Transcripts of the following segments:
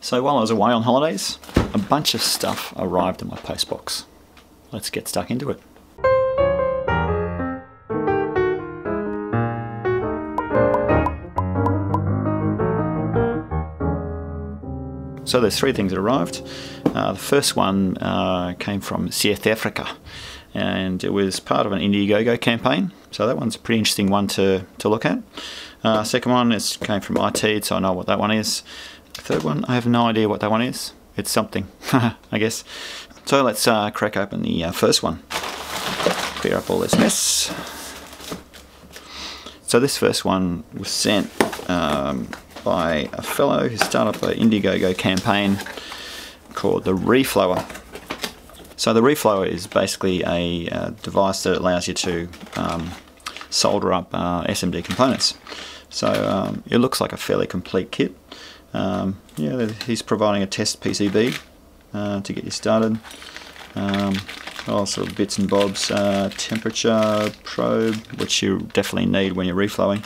So while I was away on holidays, a bunch of stuff arrived in my postbox. Let's get stuck into it. So there's three things that arrived. The first one came from South Africa, and it was part of an Indiegogo campaign. So that one's a pretty interesting one to look at. Second one came from IT, so I know what that one is. Third one, I have no idea what that one is. It's something, I guess. So let's crack open the first one. Clear up all this mess. So this first one was sent by a fellow who started up an Indiegogo campaign called the ReflowR. So the ReflowR is basically a device that allows you to solder up SMD components. So it looks like a fairly complete kit. Yeah, he's providing a test PCB to get you started. All sort of bits and bobs, temperature probe, which you definitely need when you're reflowing.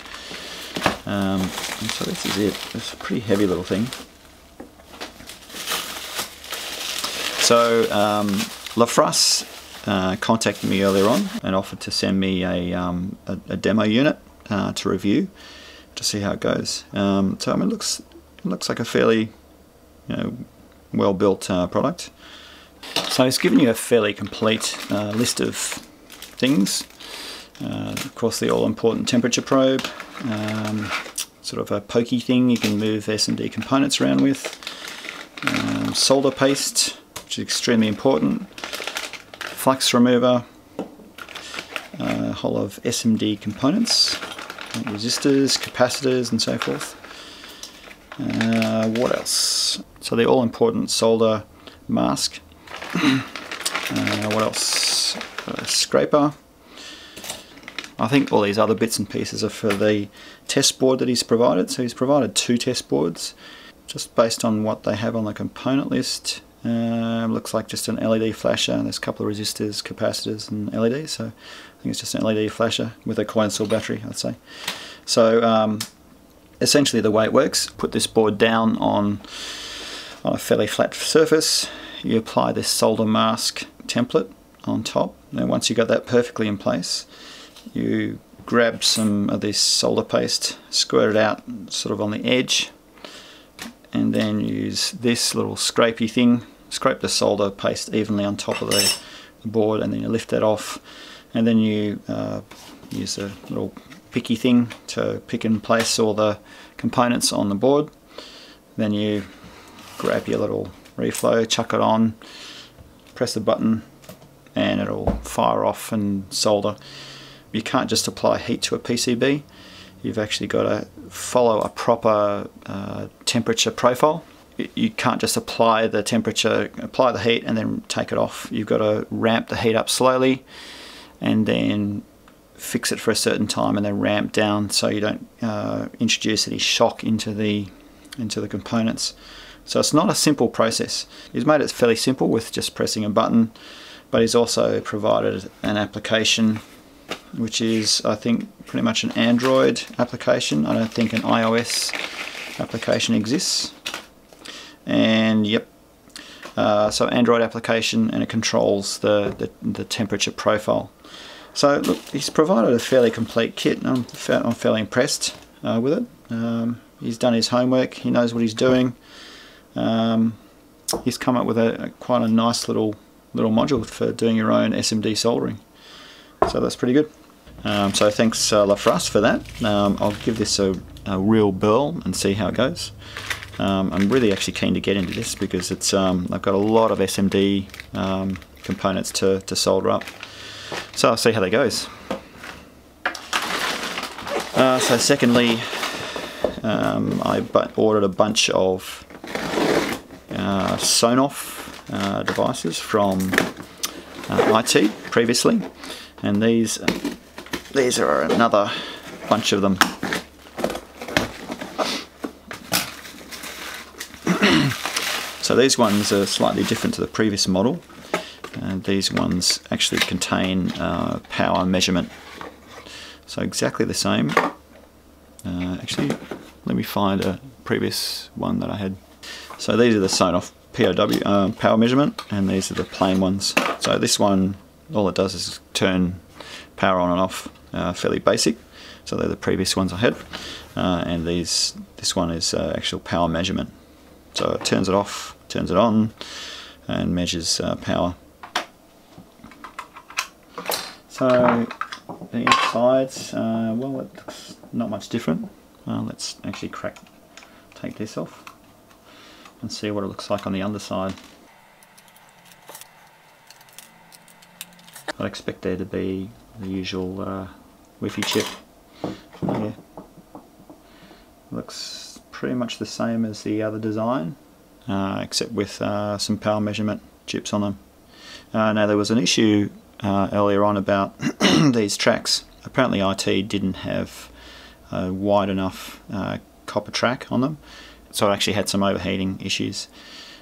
And so this is it. It's a pretty heavy little thing. So LaFrus contacted me earlier on and offered to send me a demo unit to review to see how it goes. So I mean, it looks like a fairly, well-built product. So it's given you a fairly complete list of things. Of course, the all-important temperature probe, sort of a pokey thing you can move SMD components around with, solder paste, which is extremely important, flux remover, a whole of SMD components, resistors, capacitors, and so forth. What else? So the all-important solder mask. What else? A scraper. I think all these other bits and pieces are for the test board that he's provided. So he's provided 2 test boards, just based on what they have on the component list. Looks like just an LED flasher. There's a couple of resistors, capacitors, and LEDs. So I think it's just an LED flasher with a coin cell battery, I'd say. So essentially the way it works, put this board down on a fairly flat surface. You apply this solder mask template on top. Now once you've got that perfectly in place, you grab some of this solder paste, squirt it out sort of on the edge, and then use this little scrapey thing, scrape the solder paste evenly on top of the board, and then you lift that off, and then you use a little picky thing to pick and place all the components on the board. Then you grab your little reflow, chuck it on, press the button, and it'll fire off and solder. You can't just apply heat to a PCB. You've actually got to follow a proper temperature profile. You can't just apply the temperature, apply the heat, and then take it off. You've got to ramp the heat up slowly, and then fix it for a certain time, and then ramp down so you don't introduce any shock into the components. So it's not a simple process. He's made it fairly simple with just pressing a button, but he's also provided an application which is, I think, pretty much an Android application. I don't think an iOS application exists. And yep, so Android application, and it controls the temperature profile. So look, he's provided a fairly complete kit, and I'm fairly impressed with it. He's done his homework, he knows what he's doing. He's come up with quite a nice little module for doing your own SMD soldering. So that's pretty good. So thanks LaFrus for that. I'll give this a real burl and see how it goes. I'm really actually keen to get into this because it's I've got a lot of SMD components to solder up. So I'll see how that goes. So secondly, I ordered a bunch of Sonoff devices from IT previously, and these are another bunch of them. So these ones are slightly different to the previous model, and these ones actually contain power measurement. So exactly the same. Actually, let me find a previous one that I had. So these are the Sonoff POW power measurement, and these are the plain ones. So this one, all it does is turn power on and off, fairly basic. So they're the previous ones I had, and this one is actual power measurement. So it turns it off, turns it on, and measures power. So the insides, well, it looks not much different. Let's actually take this off and see what it looks like on the underside. I'd expect there to be the usual Wi-Fi chip. Yeah. Looks pretty much the same as the other design, except with some power measurement chips on them. Now there was an issue earlier on about these tracks. Apparently IT didn't have a wide enough copper track on them, so it actually had some overheating issues.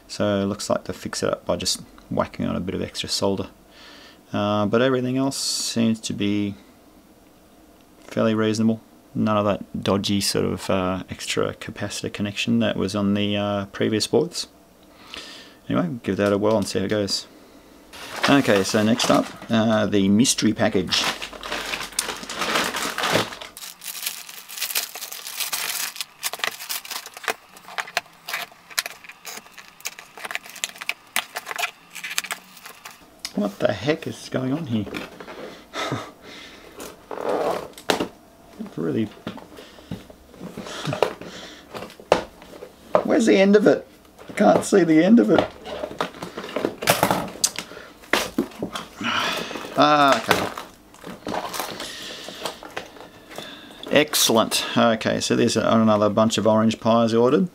So it looks like they fixed it up by just whacking on a bit of extra solder. But everything else seems to be fairly reasonable. None of that dodgy sort of extra capacitor connection that was on the previous boards. Anyway, give that a whirl and see how it goes. Okay, so next up, the mystery package. What the heck is going on here? Really. Where's the end of it? I can't see the end of it. Okay. Excellent. Okay, so there's another bunch of Orange Pis ordered.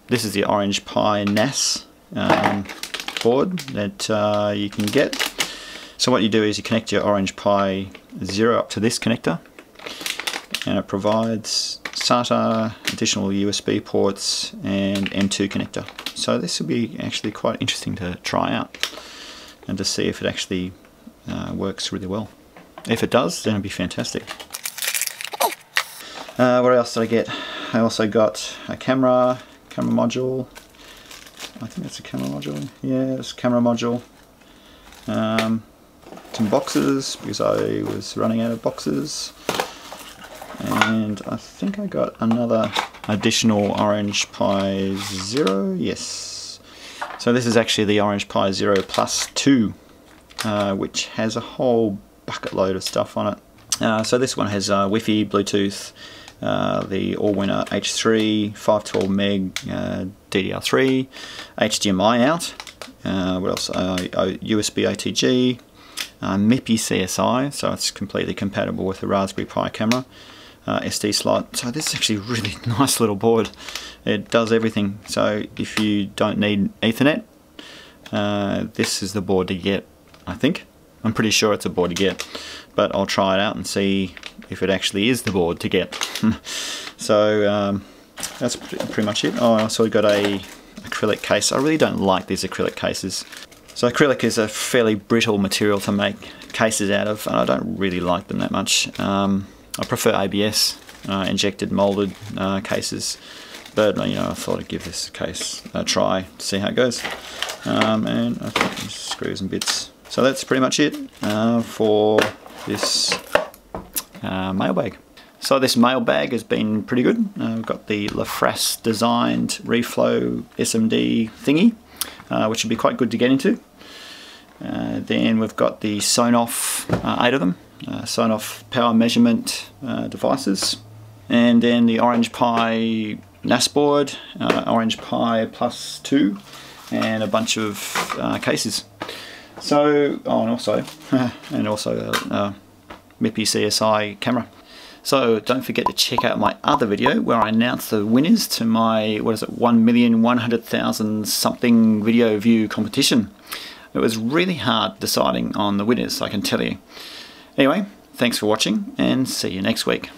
This is the Orange Pi NAS board that you can get. So what you do is you connect your Orange Pi 0 up to this connector, and it provides SATA, additional USB ports, and M2 connector. So this will be actually quite interesting to try out and to see if it actually works really well. If it does, then it'll be fantastic. What else did I get? I also got a camera module. I think that's a camera module. Yeah, it's a camera module. Some boxes, because I was running out of boxes. And I think I got another additional Orange Pi 0. Yes. So this is actually the Orange Pi 0 Plus 2, which has a whole bucket load of stuff on it. So this one has Wi-Fi, Bluetooth, the all-winner H3, 512 meg DDR3, HDMI out, what else? USB ATG, MIPI CSI, so it's completely compatible with the Raspberry Pi camera, SD slot. So this is actually a really nice little board. It does everything. So if you don't need Ethernet, this is the board to get, I think. I'm pretty sure it's a board to get, but I'll try it out and see if it actually is the board to get. So that's pretty much it. Oh, I also got a acrylic case. I really don't like these acrylic cases. So acrylic is a fairly brittle material to make cases out of, and I don't really like them that much. I prefer ABS, injected molded cases, but you know, I thought I'd give this case a try to see how it goes. And I think there's screws and bits. So that's pretty much it for this mailbag. So this mailbag has been pretty good. We've got the LaFrasse designed Reflow SMD thingy, which would be quite good to get into. Then we've got the Sonoff, 8 of them, Sonoff power measurement devices. And then the Orange Pi NAS board, Orange Pi Plus 2, and a bunch of cases. So, oh, and also MIPI CSI camera. So don't forget to check out my other video where I announced the winners to my, what is it, 1,100,000 something video view competition. It was really hard deciding on the winners, I can tell you. Anyway, thanks for watching and see you next week.